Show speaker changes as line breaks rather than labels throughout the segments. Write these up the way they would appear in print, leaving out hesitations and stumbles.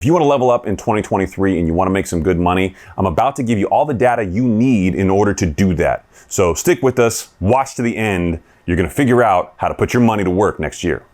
If you want to level up in 2023 and you want to make some good money, I'm about to give you all the data you need in order to do that. So stick with us, watch to the end. You're going to figure out how to put your money to work next year.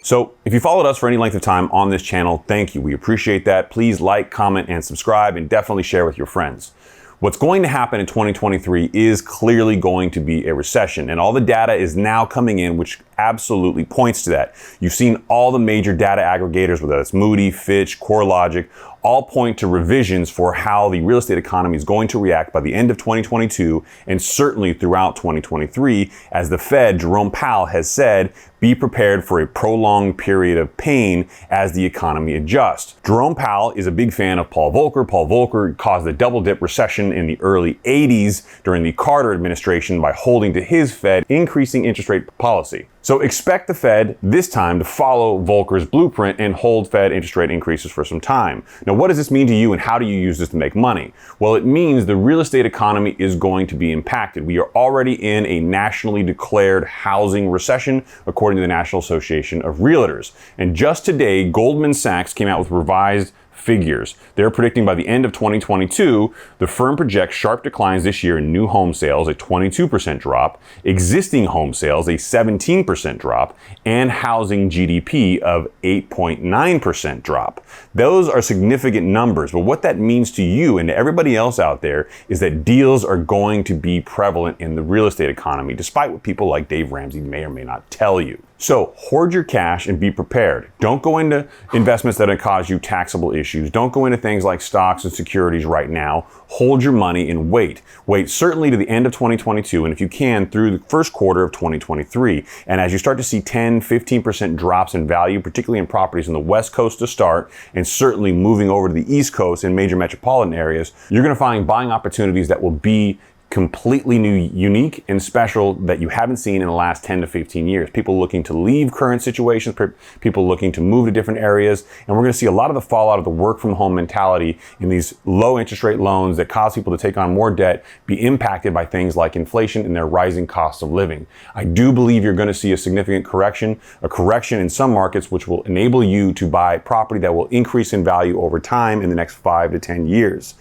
So if you followed us for any length of time on this channel, thank you. We appreciate that. Please like, comment, and subscribe, and definitely share with your friends. What's going to happen in 2023 is clearly going to be a recession, and all the data is now coming in, which absolutely points to that. You've seen all the major data aggregators, whether it's Moody, Fitch, CoreLogic, all point to revisions for how the real estate economy is going to react by the end of 2022 and certainly throughout 2023, as the Fed, Jerome Powell, has said, be prepared for a prolonged period of pain as the economy adjusts. Jerome Powell is a big fan of Paul Volcker. Paul Volcker caused a double dip recession in the early 80s during the Carter administration by holding to his Fed increasing interest rate policy. So expect the Fed this time to follow Volcker's blueprint and hold Fed interest rate increases for some time. Now, what does this mean to you and how do you use this to make money? Well, it means the real estate economy is going to be impacted. We are already in a nationally declared housing recession, according to the National Association of Realtors. And just today, Goldman Sachs came out with revised figures. They're predicting by the end of 2022, the firm projects sharp declines this year in new home sales, a 22% drop, existing home sales, a 17% drop, and housing GDP of 8.9% drop. Those are significant numbers, but what that means to you and to everybody else out there is that deals are going to be prevalent in the real estate economy, despite what people like Dave Ramsey may or may not tell you. So hoard your cash and be prepared. Don't go into investments that cause you taxable issues. Don't go into things like stocks and securities right now. Hold your money and wait. Wait certainly to the end of 2022, and if you can, through the first quarter of 2023. And as you start to see 10, 15% drops in value, particularly in properties in the West Coast to start, and certainly moving over to the East Coast in major metropolitan areas, you're going to find buying opportunities that will be completely new, unique, and special that you haven't seen in the last 10 to 15 years. People looking to leave current situations, people looking to move to different areas, and we're going to see a lot of the fallout of the work from home mentality in these low interest rate loans that cause people to take on more debt be impacted by things like inflation and their rising costs of living. I do believe you're going to see a significant correction, a correction in some markets, which will enable you to buy property that will increase in value over time in the next 5 to 10 years.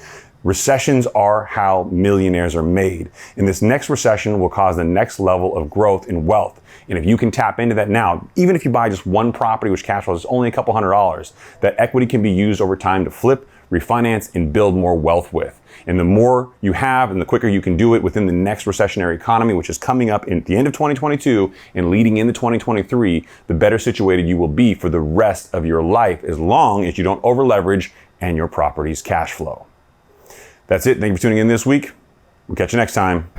Recessions are how millionaires are made. And this next recession will cause the next level of growth in wealth. And if you can tap into that now, even if you buy just one property which cash flows only a couple $100, that equity can be used over time to flip, refinance, and build more wealth with. And the more you have and the quicker you can do it within the next recessionary economy, which is coming up at the end of 2022 and leading into 2023, the better situated you will be for the rest of your life, as long as you don't over leverage and your property's cash flow. That's it. Thank you for tuning in this week. We'll catch you next time.